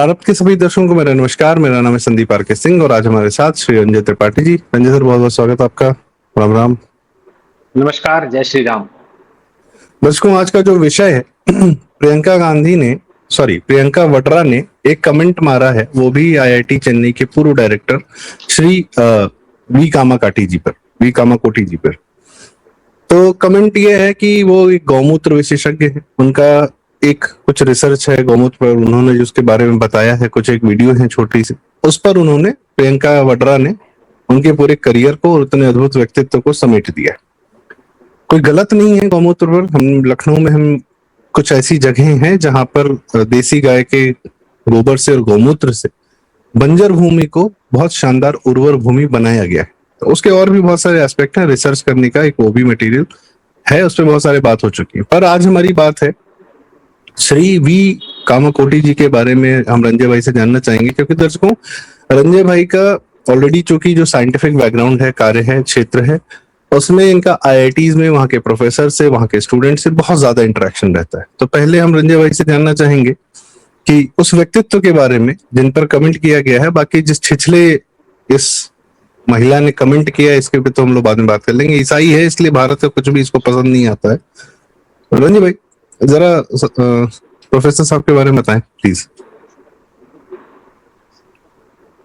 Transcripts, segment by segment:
प्रारंभ के सभी दर्शकों को मेरा नमस्कार। मेरा नाम है संदीप आर के सिंह और आज हमारे साथ श्री रंजय त्रिपाठी जी। रंजय सर, बहुत बहुत स्वागत आपका। राम राम। नमस्कार, जय श्री राम। दर्शकों, आज का जो विषय है प्रियंका वड्रा ने एक कमेंट मारा है, वो भी आईआईटी चेन्नई के पूर्व डायरेक्टर श्री वी कामाकोटी जी पर। तो कमेंट ये है कि वो एक गौमूत्र विशेषज्ञ है, उनका एक कुछ रिसर्च है गौमूत्र पर, उन्होंने जो उसके बारे में बताया है, कुछ एक वीडियो है छोटी सी, उस पर उन्होंने प्रियंका वड्रा ने उनके पूरे करियर को और उतने अद्भुत व्यक्तित्व को समेट दिया। कोई गलत नहीं है गौमूत्र पर। हम लखनऊ में हम कुछ ऐसी जगह हैं जहां पर देसी गाय के गोबर से और गौमूत्र से बंजर भूमि को बहुत शानदार उर्वर भूमि बनाया गया है। तो उसके और भी बहुत सारे एस्पेक्ट हैं, रिसर्च करने का एक वो भी मटेरियल है, उस पर बहुत सारी बात हो चुकी है। पर आज हमारी बात है श्री वी कामाकोटी जी के बारे में। हम रंजय भाई से जानना चाहेंगे, क्योंकि दर्शकों, रंजय भाई का ऑलरेडी चूंकि जो साइंटिफिक बैकग्राउंड है, कार्य है, क्षेत्र है, उसमें इनका आईआईटीज में वहां के प्रोफेसर से, वहां के स्टूडेंट से बहुत ज्यादा इंटरेक्शन रहता है। तो पहले हम रंजय भाई से जानना चाहेंगे कि उस व्यक्तित्व के बारे में जिन पर कमेंट किया गया है। बाकी जिस छिछले इस महिला ने कमेंट किया, इसके पे तो हम लोग बाद में बात कर लेंगे। ईसाई है, इसलिए भारत का कुछ भी इसको पसंद नहीं आता है। रंजय भाई, जरा प्रोफेसर साहब के बारे में बताएं प्लीज।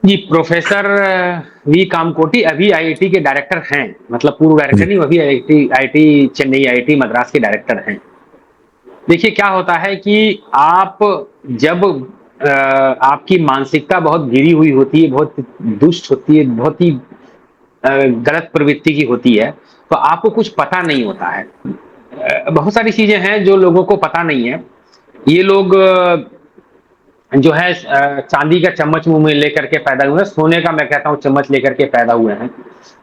जी, प्रोफेसर वी कामकोटी अभी आईआईटी के डायरेक्टर हैं, मतलब पूर्व डायरेक्टर नहीं, अभी आईआईटी चेन्नई, आईआईटी मद्रास के डायरेक्टर हैं। देखिए क्या होता है कि आप जब आपकी मानसिकता बहुत गिरी हुई होती है, बहुत दुष्ट होती है, बहुत ही गलत प्रवृत्ति की होती है, तो आपको कुछ पता नहीं होता है। बहुत सारी चीजें हैं जो लोगों को पता नहीं है। ये लोग जो है चांदी का चम्मच मुंह में लेकर के पैदा हुए हैं, सोने का मैं कहता हूं चम्मच लेकर के पैदा हुए हैं।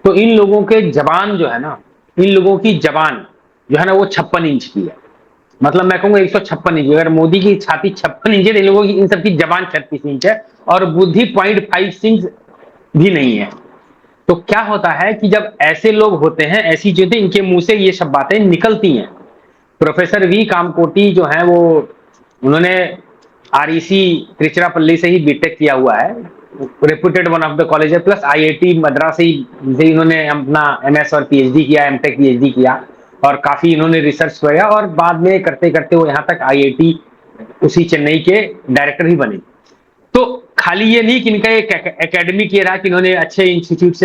तो इन लोगों के जबान जो है ना, इन लोगों की जबान जो है ना, वो 56 इंच की है। मतलब मैं कहूंगा 156 इंच। अगर मोदी की छाती 56 इंच है, इन लोगों की, इन सबकी जबान 36 इंच है और बुद्धि 0.5 इंच भी नहीं है। तो क्या होता है कि जब ऐसे लोग होते हैं, ऐसी चीजें इनके मुंह से ये सब बातें निकलती हैं। प्रोफेसर वी कामकोटी जो है वो, उन्होंने आरईसी तिरुचिरापल्ली से ही बीटेक किया हुआ है, reputed one of the college है, प्लस आईआईटी मद्रास से इन्होंने अपना एमएस और पीएचडी किया, एमटेक पीएचडी किया और काफी इन्होंने रिसर्च किया और बाद में करते करते वो यहाँ तक आईआईटी उसी चेन्नई के डायरेक्टर ही बने। तो खाली ये नहीं कि इनका एक एकेडमिक ये रहा कि इन्होंने अच्छे इंस्टीट्यूट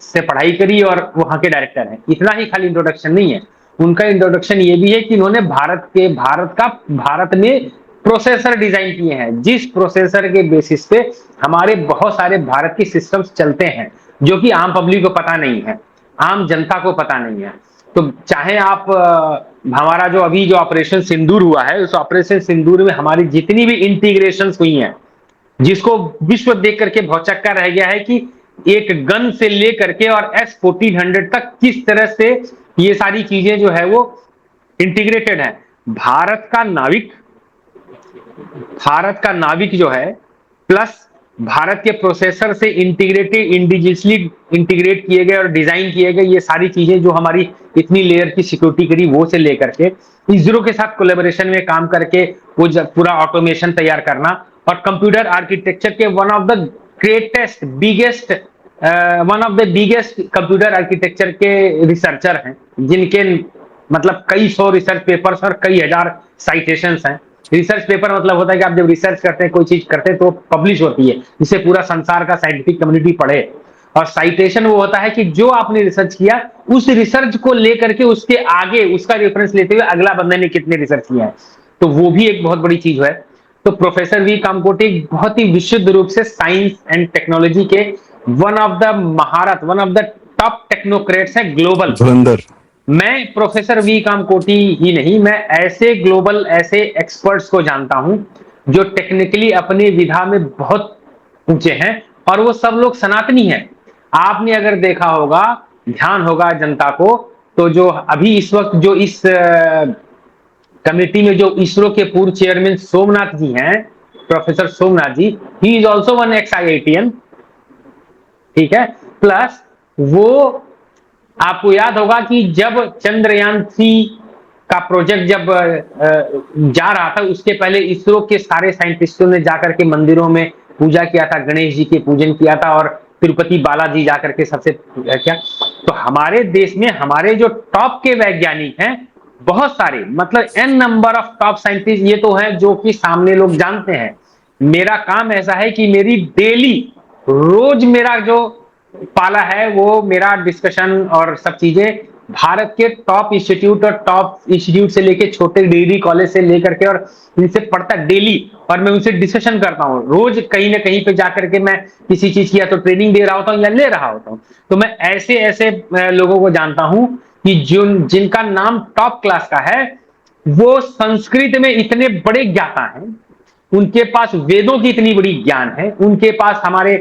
से पढ़ाई करी और वहां के डायरेक्टर हैं, इतना ही खाली इंट्रोडक्शन नहीं है। उनका इंट्रोडक्शन ये भी है कि इन्होंने भारत में प्रोसेसर डिजाइन किए हैं, जिस प्रोसेसर के बेसिस पे हमारे बहुत सारे भारत के सिस्टम्स चलते हैं, जो कि आम पब्लिक को पता नहीं है, आम जनता को पता नहीं है। तो चाहे आप हमारा जो अभी जो ऑपरेशन सिंदूर हुआ है, उस ऑपरेशन सिंदूर में हमारी जितनी भी इंटीग्रेशंस हुई हैं, जिसको विश्व देख करके भौचक्का रह गया है कि एक गन से लेकर के और S-1400 तक किस तरह से ये सारी चीजें जो है वो इंटीग्रेटेड है। भारत का नाविक जो है, प्लस भारत के प्रोसेसर से इंडिजिनियसली इंटीग्रेट किए गए और डिजाइन किए गए ये सारी चीजें जो हमारी इतनी लेयर की सिक्योरिटी करी, वो से लेकर के इसरो के साथ कोलैबोरेशन में काम करके वो पूरा ऑटोमेशन तैयार करना, और कंप्यूटर आर्किटेक्चर के one of the biggest computer architecture के रिसर्चर हैं, जिनके मतलब कई सौ रिसर्च पेपर्स और कई हजार साइटेशंस हैं। रिसर्च पेपर मतलब होता है कि आप जब रिसर्च करते हैं, कोई चीज करते हैं, तो पब्लिश होती है, जिससे पूरा संसार का साइंटिफिक कम्युनिटी पढ़े। और साइटेशन वो होता है कि जो आपने रिसर्च किया, उस रिसर्च को लेकर के उसके आगे उसका रेफरेंस लेते हुए अगला बंदे ने कितने रिसर्च किया है, तो वो भी एक बहुत बड़ी चीज है। तो प्रोफेसर वी कामकोटी बहुत ही विशुद्ध रूप से साइंस एंड टेक्नोलॉजी के one of the top technocrats है ग्लोबल। मैं प्रोफेसर वी कामकोटी ही नहीं, मैं ऐसे ग्लोबल ऐसे एक्सपर्ट्स को जानता हूं जो टेक्निकली अपनी विधा में बहुत ऊंचे हैं, और वो सब लोग सनातनी हैं। आपने अगर देखा होगा, ध्यान होगा जनता को, तो जो अभी इस वक्त जो इस कमेटी में जो इसरो के पूर्व चेयरमैन सोमनाथ जी हैं, professor Somnath ji, he is also one ex IITian, ठीक है। प्लस वो आपको याद होगा कि जब चंद्रयान 3 का प्रोजेक्ट जब जा रहा था, उसके पहले इसरो के सारे साइंटिस्टों ने जाकर के मंदिरों में पूजा किया था, गणेश जी के पूजन किया था, और तिरुपति बालाजी जाकर के सबसे क्या। तो हमारे देश में हमारे जो टॉप के वैज्ञानिक हैं, बहुत सारे, मतलब an number of top scientist ये तो हैं जो कि सामने लोग जानते हैं। मेरा काम ऐसा है कि मेरी डेली, रोज मेरा जो पाला है वो मेरा डिस्कशन और सब चीजें भारत के टॉप इंस्टीट्यूट और टॉप इंस्टीट्यूट से लेके छोटे डिग्री कॉलेज से लेकर के, और इनसे पढ़ता डेली, और मैं उनसे डिस्कशन करता हूँ रोज, कहीं ना कहीं पे जाकर के मैं किसी चीज की या तो ट्रेनिंग दे रहा होता हूँ या ले रहा होता हूँ। तो मैं ऐसे ऐसे लोगों को जानता हूँ कि जिनका नाम टॉप क्लास का है, वो संस्कृत में इतने बड़े ज्ञाता हैं, उनके पास वेदों की इतनी बड़ी ज्ञान है, उनके पास हमारे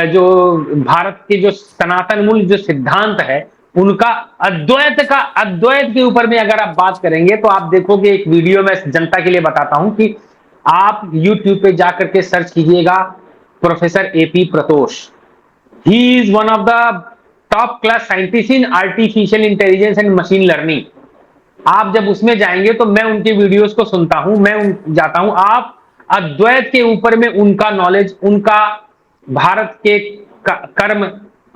जो भारत के जो सनातन मूल जो सिद्धांत है उनका, अद्वैत के ऊपर में अगर आप बात करेंगे तो आप देखोगे, एक वीडियो में जनता के लिए बताता हूं कि आप YouTube पे जाकर के सर्च कीजिएगा professor AP Pratosh. He is one of the top class scientist in artificial intelligence and machine learning. आप जब उसमें जाएंगे तो मैं उनके वीडियोस को सुनता हूं, मैं जाता हूं, आप अद्वैत के ऊपर में उनका नॉलेज, उनका भारत के कर्म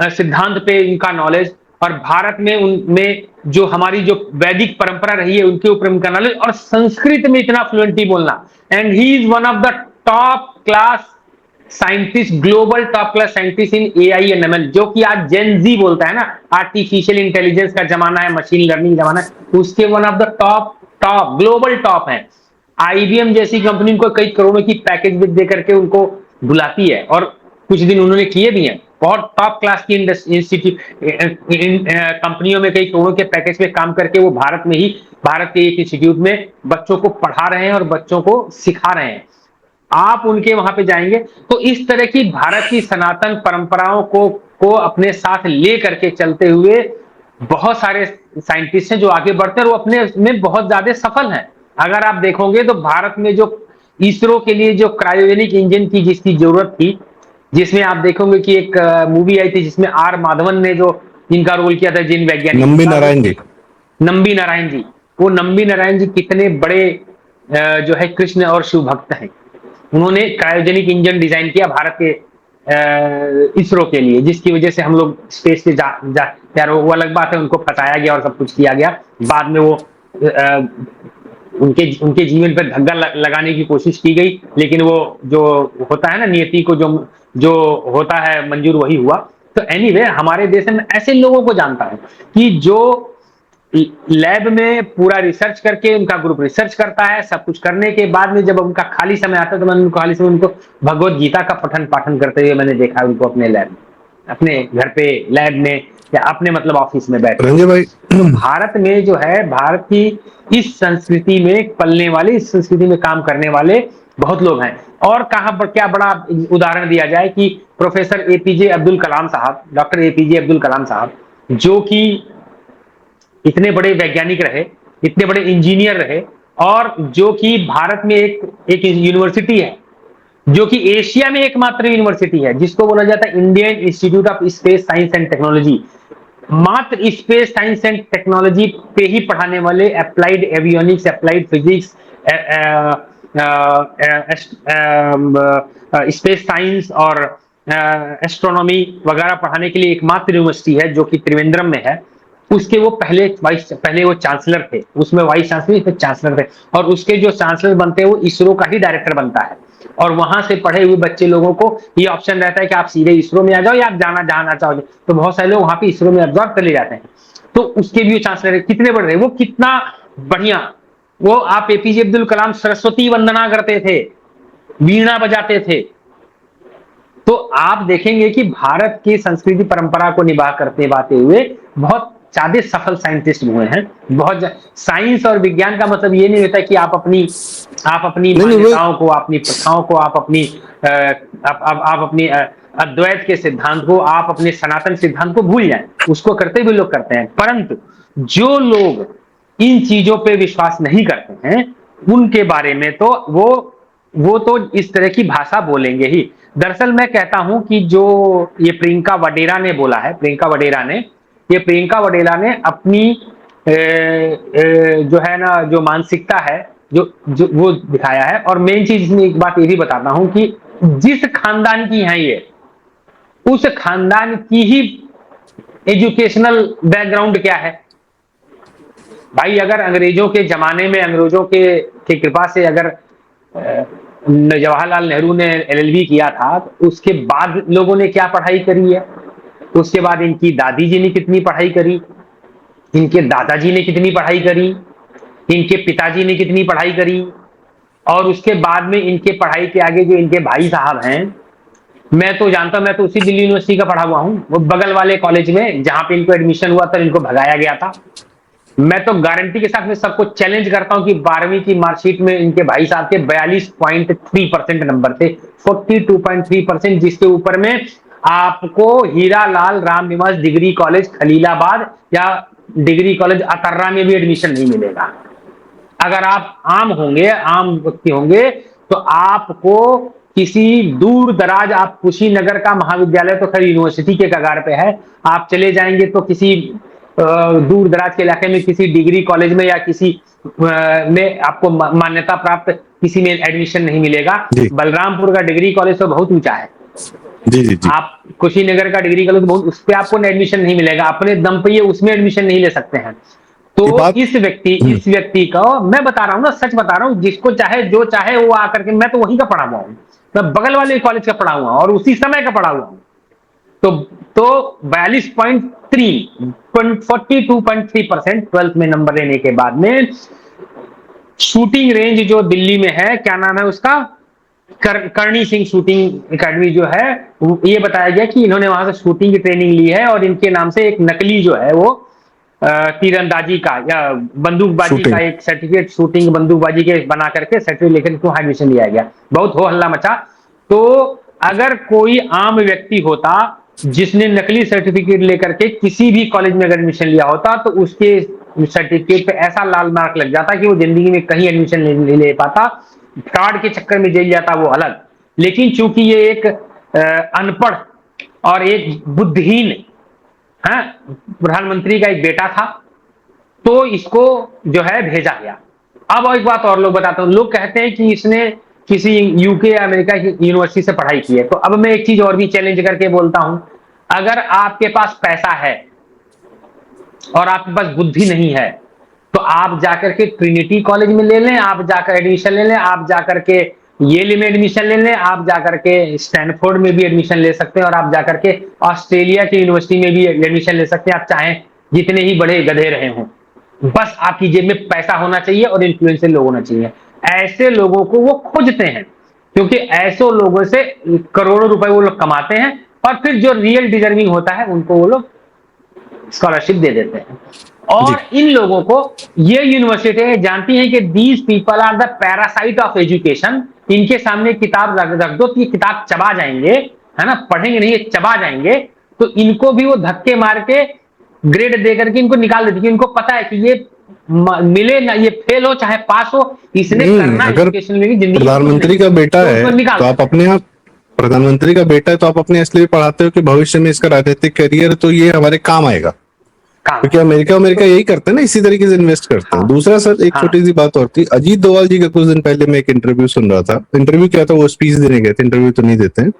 सिद्धांत पे उनका नॉलेज, और भारत में उनमें जो हमारी जो वैदिक परंपरा रही है उनके ऊपर उनका नॉलेज, और संस्कृत में इतना फ्लुएंटली बोलना। And he is one of the top class scientist, global top class scientist in AI and ML, जो कि आज जेन जी बोलता है ना, आर्टिफिशियल इंटेलिजेंस का जमाना है, मशीन लर्निंग जमाना है, उसके one of the top global top है। आईबीएम जैसी कंपनी उनको कई करोड़ों की पैकेज भी दे करके उनको बुलाती है, और कुछ दिन उन्होंने किए भी हैं। बहुत टॉप क्लास की इंस्टीट्यूट कंपनियों में कई करोड़ों के पैकेज पे काम करके वो भारत में ही, भारत के एक इंस्टीट्यूट में बच्चों को पढ़ा रहे हैं और बच्चों को सिखा रहे हैं। आप उनके वहां पे जाएंगे तो इस तरह की भारत की सनातन परंपराओं को अपने साथ ले करके चलते हुए बहुत सारे साइंटिस्ट हैं जो आगे बढ़ते हैं और वो अपने में बहुत ज्यादा सफल हैं। अगर आप देखोगे तो भारत में जो इसरो के लिए जो क्रायोजेनिक इंजन की जिसकी जरूरत थी, जिसमें आप देखोगे कि एक मूवी आई थी जिसमें आर माधवन ने जो जिनका रोल किया था, जिन वैज्ञानिक, नंबी नारायण जी, नंबी नारायण जी, वो नंबी नारायण जी कितने बड़े जो है कृष्ण और शिव भक्त हैं। उन्होंने क्रायोजेनिक इंजन डिजाइन किया भारत के इसरो के लिए, जिसकी वजह से हम लोग स्पेस पे यार वो अलग बात है, उनको फंसाया गया और सब कुछ किया गया। बाद में वो उनके उनके जीवन पर धग्गा लगाने की कोशिश की गई, लेकिन वो जो होता है ना, नियति को जो होता है मंजूर वही हुआ। तो एनीवे हमारे देश में ऐसे लोगों को जानता है कि जो लैब में पूरा रिसर्च करके, उनका ग्रुप रिसर्च करता है, सब कुछ करने के बाद में जब उनका खाली समय आता है तो मैंने उनको खाली समय उनको भगवत गीता का पठन पाठन करते हुए मैंने देखा है उनको अपने लैब में, अपने घर पे लैब में, या अपने मतलब ऑफिस में बैठ। रंजय भाई, तो भारत में जो है, भारत की इस संस्कृति में पलने वाले, इस संस्कृति में काम करने वाले बहुत लोग हैं। और कहां पर क्या बड़ा उदाहरण दिया जाए कि प्रोफेसर एपीजे अब्दुल कलाम साहब, डॉक्टर एपीजे अब्दुल कलाम साहब, जो कि इतने बड़े वैज्ञानिक रहे, इतने बड़े इंजीनियर रहे, और जो कि भारत में एक यूनिवर्सिटी है जो कि एशिया में एकमात्र यूनिवर्सिटी है जिसको बोला जाता है Indian institute of space science and technology. मात्र स्पेस साइंस एंड टेक्नोलॉजी पे ही पढ़ाने वाले, applied avionics, applied physics, space science और एस्ट्रोनॉमी वगैरह पढ़ाने के लिए एकमात्र यूनिवर्सिटी है जो कि त्रिवेंद्रम में है। उसके वो पहले वो चांसलर थे, उसमें वाइस चांसलर, चांसलर थे, और उसके जो चांसलर बनते हैं वो इसरो का ही डायरेक्टर बनता है। और वहां से पढ़े हुए बच्चे लोगों को ये ऑप्शन रहता है कि आप सीधे इसरो में आ जाओ या आप जाना चाहोगे, तो बहुत सारे लोग वहां पे इसरो में एब्जॉर्ब कर ले जाते हैं। तो उसके भी चांसलर है, कितने बड़े, वो कितना बढ़िया, वो आप एपीजे अब्दुल कलाम सरस्वती वंदना करते थे, वीणा बजाते थे। तो आप देखेंगे कि भारत की संस्कृति परंपरा को निभा करते बाते हुए बहुत ज्यादा सफल साइंटिस्ट हुए हैं। बहुत साइंस और विज्ञान का मतलब ये नहीं होता कि आप अपनी मान्यताओं को, अपनी प्रथाओं को, आप अपनी अद्वैत के सिद्धांत को, आप अपने सनातन सिद्धांत को भूल जाएं। उसको करते भी लोग करते हैं, परंतु जो लोग इन चीजों पे विश्वास नहीं करते हैं उनके बारे में तो वो तो इस तरह की भाषा बोलेंगे ही। दरअसल मैं कहता हूं कि जो ये प्रियंका वडेरा ने बोला है, प्रियंका वडेरा ने अपनी जो है ना, जो मानसिकता है, जो जो वो दिखाया है। और मेन चीज इसमें एक बात ये भी बताता हूं कि जिस खानदान की है ये, उस खानदान की ही एजुकेशनल बैकग्राउंड क्या है भाई। अगर अंग्रेजों के जमाने में, अंग्रेजों के कृपा से अगर जवाहरलाल नेहरू ने एलएलबी किया था, तो उसके बाद लोगों ने क्या पढ़ाई करी है, तो उसके बाद इनकी दादी जी ने कितनी पढ़ाई करी, इनके दादाजी ने कितनी पढ़ाई करी, इनके पिताजी ने कितनी पढ़ाई करी, और उसके बाद में इनके पढ़ाई के आगे जो इनके भाई साहब हैं, मैं तो जानता हूं, मैं तो उसी दिल्ली यूनिवर्सिटी का पढ़ा हुआ हूं, वो बगल वाले कॉलेज में जहां पे इनको एडमिशन हुआ था, इनको भगाया गया था। मैं तो गारंटी के साथ में सबको चैलेंज करता हूं कि 12वीं की मार्कशीट में इनके भाई साहब के 42.3% नंबर थे, 42.3%, जिसके ऊपर में आपको हीरालाल रामनिवास डिग्री कॉलेज खलीलाबाद या डिग्री कॉलेज अतर्रा में भी एडमिशन नहीं मिलेगा। अगर आप आम होंगे, आम व्यक्ति होंगे, तो आपको किसी दूर दराज, आप कुशीनगर का महाविद्यालय तो खैर यूनिवर्सिटी के कगार पे है, आप चले जाएंगे तो किसी दूर दराज के इलाके में किसी डिग्री कॉलेज में या किसी में आपको मान्यता प्राप्त किसी में एडमिशन नहीं मिलेगा। जी बलरामपुर का डिग्री कॉलेज तो बहुत ऊंचा है, जी जी जी। आप कुशीनगर का डिग्री कॉलेज बहुत, उस पर आपको एडमिशन नहीं मिलेगा, अपने दम पे ये उसमें एडमिशन नहीं ले सकते हैं। ये तो बात इस व्यक्ति का मैं बता रहा हूं ना, सच बता रहा हूं, जिसको चाहे जो चाहे वो आकर के, मैं तो वहीं का पढ़ा हुआ हूं, मैं बगल वाले कॉलेज का पढ़ा हुआ हूं और उसी समय का पढ़ा हुआ हूं। तो 42.3 42.3% 12th में नंबर लेने के बाद में शूटिंग रेंज जो दिल्ली में है, क्या नाम है उसका, करणी सिंह शूटिंग एकेडमी जो है, ये बताया गया कि इन्होंने वहां से शूटिंग की ट्रेनिंग ली है और इनके नाम से एक नकली जो है वो तीरंदाजी का या बंदूकबाजी शूटिंग का एक सर्टिफिकेट, शूटिंग बंदूकबाजी के बना करके सर्टिफिकेट लेकर इनको एडमिशन लिया गया। बहुत हो हल्ला मचा। तो अगर कोई आम व्यक्ति होता जिसने नकली सर्टिफिकेट लेकर के किसी भी कॉलेज में अगर एडमिशन लिया होता, तो उसके सर्टिफिकेट पे ऐसा लाल मार्क लग जाता कि वो जिंदगी में कहीं एडमिशन नहीं ले पाता, फ्रॉड के चक्कर में जेल जाता, वो अलग। लेकिन चूंकि ये एक अनपढ़ और एक बुद्धिहीन प्रधानमंत्री का एक बेटा था, तो इसको जो है भेजा गया। अब एक बात और लोग बताता हूं, लोग कहते हैं कि इसने किसी यूके या अमेरिका की यूनिवर्सिटी से पढ़ाई की है। तो अब मैं एक चीज और भी चैलेंज करके बोलता हूं, अगर आपके पास पैसा है और आपके पास बुद्धि नहीं है, तो आप जाकर के ट्रिनिटी कॉलेज में ले लें, आप जाकर एडमिशन ले लें, आप जाकर के येल में एडमिशन ले लें, आप जाकर के स्टैनफोर्ड में भी एडमिशन ले सकते हैं, और आप जाकर के ऑस्ट्रेलिया की यूनिवर्सिटी में भी एडमिशन ले सकते हैं, आप चाहें जितने ही बड़े गधे रहे हों। बस आपकी जेब में पैसा होना चाहिए और इन्फ्लुएंसर लोग होना चाहिए। ऐसे लोगों को वो खोजते हैं, क्योंकि ऐसे लोगों से करोड़ों रुपए वो लोग कमाते हैं, और फिर जो रियल डिजर्विंग होता है उनको वो लोग स्कॉलरशिप दे देते हैं। जी और इन लोगों को ये यूनिवर्सिटी जानती है कि these people are the parasite of education. इनके सामने किताब रख दो तो ये किताब चबा जाएंगे, है ना, पढ़ेंगे नहीं, ये चबा जाएंगे। तो इनको भी वो धक्के मार के ग्रेड दे करके इनको निकाल देती है। इनको पता है कि ये मिले ना, ये फेल हो चाहे पास हो, इसने नहीं, करना अगर एजुकेशन में जिंदगी में प्रधानमंत्री का बेटा तो है उसको निकाल तो आप अपने आप, प्रधानमंत्री का बेटा है तो आप अपने इसलिए पढ़ाते हो कि भविष्य में इसका राजनीतिक करियर तो ये हमारे काम आएगा, काम। क्योंकि अमेरिका यही करते हैं ना, इसी तरीके से इन्वेस्ट करते हैं। हाँ, दूसरा सर, एक हाँ, छोटी सी बात और थी, अजीत डोभाल जी का कुछ दिन पहले मैं एक इंटरव्यू सुन रहा था। इंटरव्यू क्या था, वो स्पीच देने गए थे, इंटरव्यू तो नहीं देते हैं।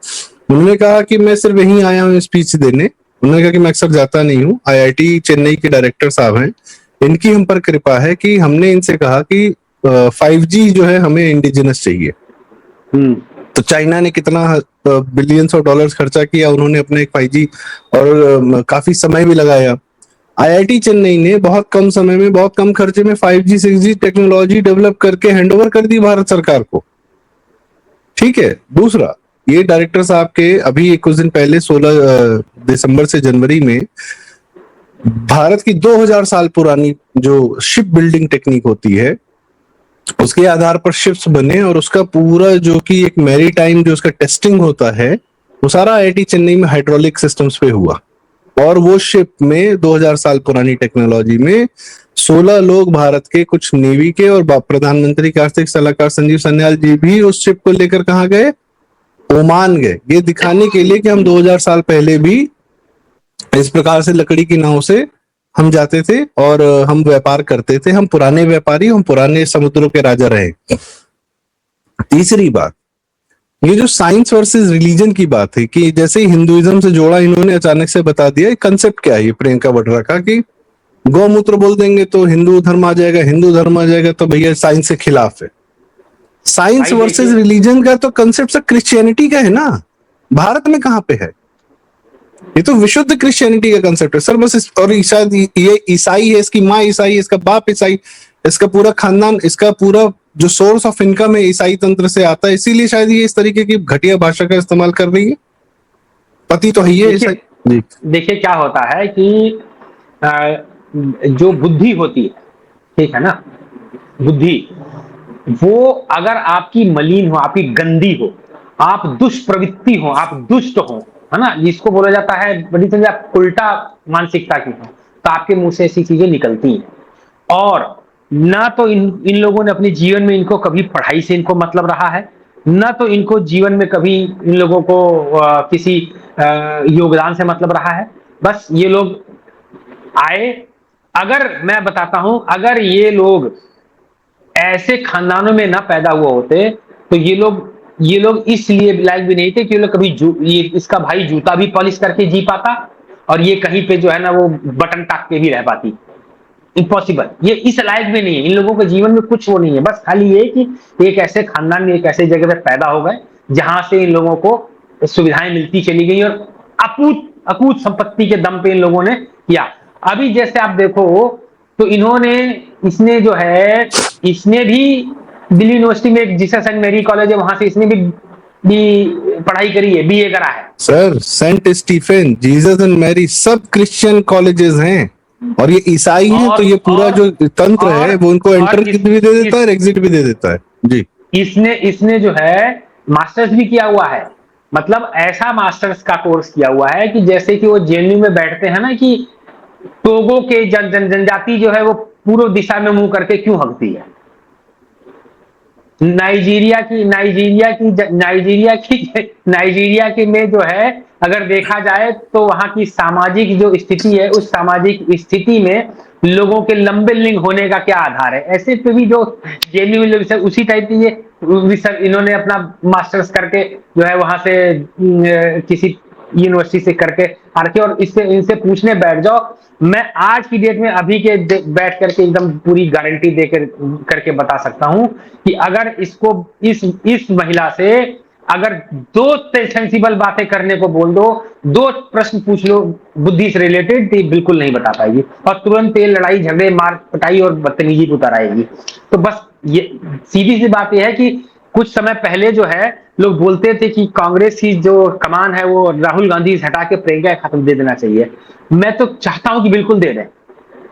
उन्होंने कहा कि मैं सिर्फ यहीं आया हूँ स्पीच देने। उन्होंने कहा कि मैं अक्सर जाता नहीं हूँ। आईआईटी चेन्नई के डायरेक्टर साहब हैं, इनकी हम पर कृपा है कि हमने इनसे कहा कि 5G जो है हमें इंडिजिनस चाहिए। तो चाइना ने कितना बिलियंस ऑफ डॉलर्स खर्चा किया, उन्होंने अपने एक 5G और काफी समय भी लगाया। आईआईटी चेन्नई ने बहुत कम समय में, बहुत कम खर्चे में 5G 6G टेक्नोलॉजी डेवलप करके हैंडओवर कर दी भारत सरकार को। ठीक है। दूसरा, ये डायरेक्टर साहब के अभी कुछ दिन पहले 16 दिसंबर से जनवरी में भारत की 2000 साल पुरानी जो शिप बिल्डिंग टेक्निक होती है, उसके आधार पर शिप्स बने, और उसका पूरा जो कि एक मैरीटाइम जो उसका टेस्टिंग होता है, वो सारा आईआईटी चेन्नई में हाइड्रोलिक सिस्टम्स पे हुआ। और वो शिप में 2000 साल पुरानी टेक्नोलॉजी में 16 लोग भारत के, कुछ नेवी के, और प्रधानमंत्री के आर्थिक सलाहकार संजीव सन्याल जी भी उस शिप को लेकर कहाँ गए, ओमान गए, ये दिखाने के लिए कि हम 2000 साल पहले भी इस प्रकार से लकड़ी की नाव से हम जाते थे और हम व्यापार करते थे, हम पुराने व्यापारी, हम पुराने समुद्रों के राजा रहे। तीसरी बात, ये जो साइंस वर्सेस रिलीजन की बात है कि जैसे ही हिंदुइज्म से जोड़ा इन्होंने अचानक से बता दिया, कंसेप्ट क्या है ये प्रियंका वाड्रा का कि गौमूत्र बोल देंगे तो हिंदू धर्म आ जाएगा, हिंदू धर्म आ जाएगा तो भैया साइंस के खिलाफ है। साइंस भाई वर्सेस देखिए, रिलीजन का तो कंसेप्ट सब क्रिश्चियनिटी का है ना, भारत में कहां पे है? ये तो विशुद्ध क्रिश्चियनिटी का कंसेप्ट है सर। बस और शायद ये ईसाई है, इसकी माँ ईसाई है, इसका बाप ईसाई, इसका पूरा खानदान, इसका पूरा जो सोर्स ऑफ इनकम है ईसाई तंत्र से आता है, इसीलिए शायद ये इस तरीके की घटिया भाषा का इस्तेमाल कर रही है। पति तो है ही है ईसाई। देखिए जी देखिए क्या होता है कि अ, जो बुद्धि होती है, ठीक है ना, बुद्धि, वो अगर आपकी मलिन हो, आपकी गंदी हो, आप दुष्प्रवृत्ति हो, आप दुष्ट हो, है ना, जिसको बोला जाता है बड़ी समझे आप उल्टा मानसिकता की हो, तो आपके मुंह से ऐसी चीजें निकलती हैं। और ना तो इन इन लोगों ने अपने जीवन में, इनको कभी पढ़ाई से इनको मतलब रहा है, ना तो इनको जीवन में कभी इन लोगों को किसी योगदान से मतलब रहा है। बस ये लोग आए, अगर मैं बताता हूं, अगर ये लोग ऐसे खानदानों में ना पैदा हुए होते तो ये लोग इसलिए लायक भी नहीं थे कि ये लोग कभी ये इसका भाई जूता भी पॉलिश करके जी पाता, और ये कहीं पे जो है ना वो बटन टाक के भी रह पाती। इम्पॉसिबल, ये इस लायक भी नहीं है, इन लोगों के जीवन में कुछ वो नहीं है, बस खाली ये कि एक ऐसे खानदान में, एक ऐसे जगह पे पैदा हो गए जहां से इन लोगों को सुविधाएं मिलती चली गई, और अकूत अकूत संपत्ति के दम पे इन लोगों ने किया। अभी जैसे आप देखो तो इन्होंने, इसने जो है, इसने भी दिल्ली यूनिवर्सिटी में एक जीसस एंड मेरी कॉलेज है, वहां से इसने भी पढ़ाई करी है, बीए करा है। Sir, Saint Stephen, Jesus and Mary सब क्रिश्चियन कॉलेजेस हैं, और ये ईसाई हैं, तो और ये पूरा और जो तंत्र है वो उनको और एंटर भी दे देता है और एग्जिट भी दे देता है। जी इसने इसने जो है मास्टर्स भी किया हुआ है, मतलब ऐसा मास्टर्स का कोर्स किया हुआ है कि जैसे कि वो जेएनयू में बैठते हैं ना, कि टोगो के जनजाति जो है वो पूर्व दिशा में मुंह करके क्यों हकती है, नाइजीरिया की में जो है, अगर देखा जाए तो वहां की सामाजिक जो स्थिति है, उस सामाजिक स्थिति में लोगों के लंबे लिंग होने का क्या आधार है, ऐसे पे भी जो जेएनयू उसी टाइप की ये रिसर्च इन्होंने अपना मास्टर्स करके जो है वहां से किसी यूनिवर्सिटी से करके आके, और इससे इनसे पूछने बैठ जाओ, मैं आज की डेट में अभी के बैठ करके एकदम पूरी गारंटी देकर करके बता सकता हूं कि अगर इसको इस महिला से अगर दो सेंसिबल बातें करने को बोल दो, दो प्रश्न पूछ लो बुद्धि से रिलेटेड, तो बिल्कुल नहीं बता पाएगी, और तुरंत ये लड़ाई झगड़े मार पटाई और बदतमीजी को उतर आएगी। तो बस ये सीधी सी बात यह है कि कुछ समय पहले जो है लोग बोलते थे कि कांग्रेस की जो कमान है वो राहुल गांधी से हटा के प्रियंका खातिर दे देना चाहिए। मैं तो चाहता हूं कि बिल्कुल दे दें।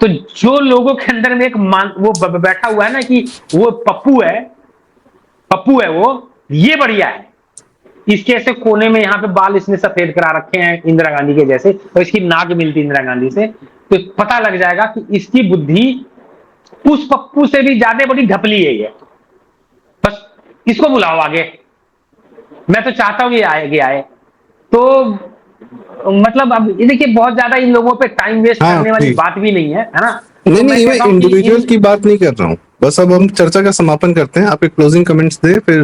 तो जो लोगों के अंदर में एक वो बैठा हुआ है ना कि वो पप्पू है वो, ये बढ़िया है, इसके ऐसे कोने में यहाँ पे बाल इसने सफेद करा रखे हैं इंदिरा गांधी के जैसे, और इसकी नाक मिलती इंदिरा गांधी से, तो पता लग जाएगा कि इसकी बुद्धि उस पप्पू से भी ज्यादा बड़ी ढपली है ये। बस इसको बुलाओ आगे, मैं तो चाहता हूं ये आए। तो मतलब अब ये देखिए, बहुत ज्यादा इन लोगों पे टाइम वेस्ट हाँ करने वाली जी, बात भी नहीं है ना। नहीं तो मैं नहीं, मैं कहता हूं कि इंडिविजुअल इन की बात नहीं कर रहा हूँ, बस अब हम चर्चा का समापन करते हैं। आप एक क्लोजिंग कमेंट्स दे, फिर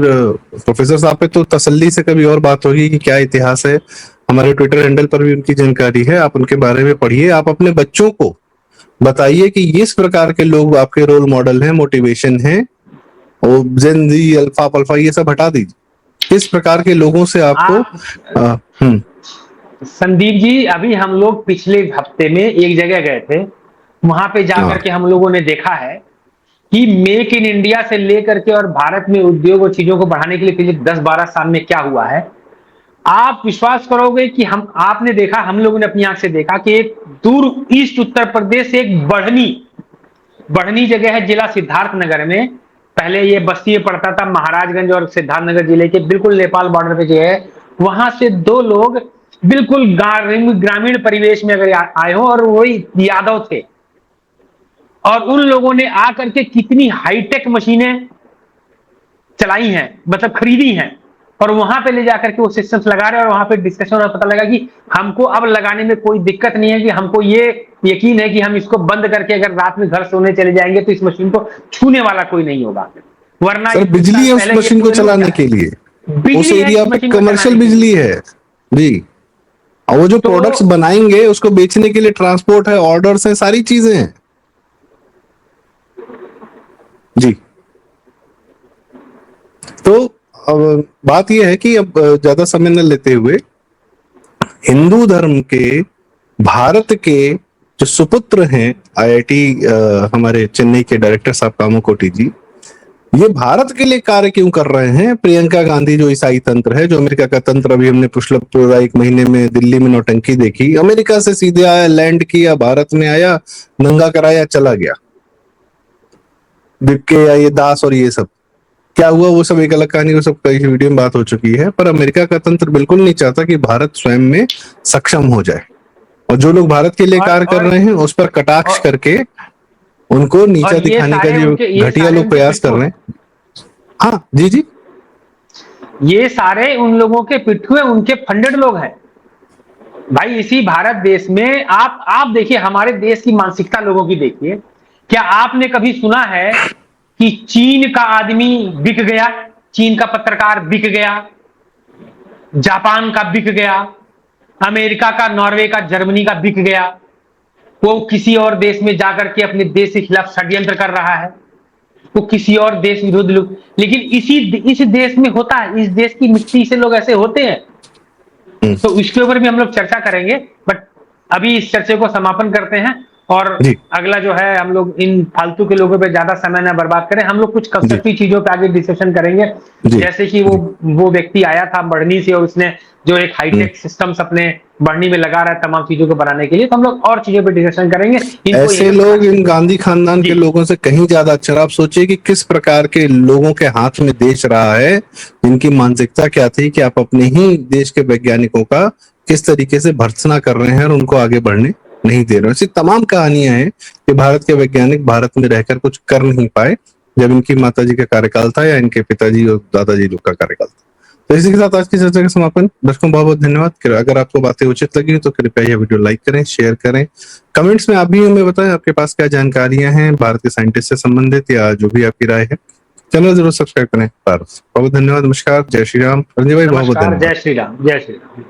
प्रोफेसर साहब पे तो तसल्ली से कभी और बात होगी कि क्या इतिहास है। हमारे ट्विटर हैंडल पर भी उनकी जानकारी है, आप उनके बारे में पढ़िए। आप अपने बच्चों को बताइए कि इस प्रकार के लोग आपके रोल मॉडल हैं, मोटिवेशन हैं, और जेन जी, अल्फा पल्फा ये सब हटा दीजिए। किस प्रकार के लोगों से आपको आप हम्म, संदीप जी, अभी हम लोग पिछले हफ्ते में एक जगह गए थे, वहां पे जाकर हाँ के हम लोगों ने देखा है कि मेक इन इंडिया से लेकर के और भारत में उद्योग और चीजों को बढ़ाने के लिए पिछले 10-12 साल में क्या हुआ है। आप विश्वास करोगे कि आपने देखा, हम लोगों ने अपनी आंख से देखा कि एक दूर ईस्ट उत्तर प्रदेश से एक बढ़नी जगह है जिला सिद्धार्थ नगर में, पहले ये बस्ती में पड़ता था, महाराजगंज और सिद्धार्थ नगर जिले के बिल्कुल नेपाल बॉर्डर पे जो है, वहां से दो लोग बिल्कुल ग्रामीण परिवेश में अगर आए हो, और वही यादव थे, और उन लोगों ने आकर के कितनी हाईटेक मशीनें चलाई हैं, मतलब खरीदी हैं, और वहां पे ले जाकर के वो सिस्टम्स लगा रहे हैं, और वहां पे डिस्कशन और पता लगा कि हमको अब लगाने में कोई दिक्कत नहीं है, कि हमको ये यकीन है कि हम इसको बंद करके अगर रात में घर सोने चले जाएंगे तो इस मशीन को छूने वाला कोई नहीं होगा। वरना सर बिजली है उस मशीन को चलाने के लिए, उस बिजली है एरिया इस पे मशीन को कमर्शियल चलाने के लिए। बिजली है जी। और वो जो तो प्रोडक्ट्स बनाएंगे उसको बेचने के लिए ट्रांसपोर्ट है, ऑर्डर्स है, सारी चीजें हैं जी। तो अब बात यह है कि अब ज्यादा समय न लेते हुए हिंदू धर्म के भारत के जो सुपुत्र हैं आईआईटी हमारे चेन्नई के डायरेक्टर साहब कामाकोटी जी, ये भारत के लिए कार्य क्यों कर रहे हैं? प्रियंका गांधी जो ईसाई तंत्र है, जो अमेरिका का तंत्र, अभी हमने पिछले पूरा 1 महीने में दिल्ली में नौटंकी देखी, अमेरिका से सीधे आया, लैंड किया, भारत में आया, नंगा कराया, चला गया। बिबके या ये दास और ये सब क्या हुआ, वो सब एक अलग कहानी, वो सब कई वीडियो में बात हो चुकी है। पर अमेरिका का तंत्र बिल्कुल नहीं चाहता कि भारत स्वयं में सक्षम हो जाए, और जो लोग भारत के लिए कार्य कर रहे हैं उस पर कटाक्ष करके उनको नीचा दिखाने का जो घटिया लोग प्रयास कर रहे हैं। हाँ जी जी, ये सारे उन लोगों के पिट्ठुए, उनके फंडेड लोग हैं भाई। इसी भारत देश में आप देखिए, हमारे देश की मानसिकता लोगों की देखिए। क्या आपने कभी सुना है कि चीन का आदमी बिक गया, चीन का पत्रकार बिक गया, जापान का बिक गया, अमेरिका का, नॉर्वे का, जर्मनी का बिक गया, वो किसी और देश में जाकर के अपने देश के खिलाफ षड्यंत्र कर रहा है, वो किसी और देश विरुद्ध लोग। लेकिन इस देश में होता है, इस देश की मिट्टी से लोग ऐसे होते हैं। तो इसके ऊपर भी हम लोग चर्चा करेंगे, बट अभी इस चर्चे को समापन करते हैं, और अगला जो है हम लोग इन फालतू के लोगों पे ज्यादा समय ना बर्बाद करें। हम लोग कुछ कंस्ट्रक्टिव चीजों पे आगे डिस्कशन करेंगे, जैसे कि वो व्यक्ति आया था बढ़नी से, और उसने जो एक हाईटेक सिस्टम्स अपने बढ़नी में लगा रहा है तमाम चीजों को बनाने के लिए। तो हम लोग और चीजों पे डिस्कशन करेंगे। ऐसे लोग इन गांधी खानदान के लोगों से कहीं ज्यादा अच्छा। आप सोचिए कि किस प्रकार के लोगों के हाथ में देश रहा है, जिनकी मानसिकता क्या थी कि आप अपने ही देश के वैज्ञानिकों का किस तरीके से भर्त्सना कर रहे हैं और उनको आगे बढ़ने नहीं दे रहे हैं। ऐसी तमाम कहानियां हैं कि भारत के वैज्ञानिक भारत में रहकर कुछ कर नहीं पाए जब इनकी माताजी का कार्यकाल था या इनके पिताजी और दादाजी लोग का कार्यकाल था। तो इसी के साथ आज की चर्चा का समापन। दर्शकों बहुत बहुत धन्यवाद। अगर आपको बातें उचित लगी तो कृपया यह वीडियो लाइक करें, शेयर करें, कमेंट्स में आप भी हमें बताएं आपके पास क्या जानकारियां हैं भारत के साइंटिस्ट से संबंधित, या जो भी आपकी राय है। चैनल जरूर सब्सक्राइब करें। बहुत धन्यवाद, नमस्कार, जय श्री राम। रंजय भाई बहुत बहुत धन्यवाद। जय श्री राम, जय श्री राम।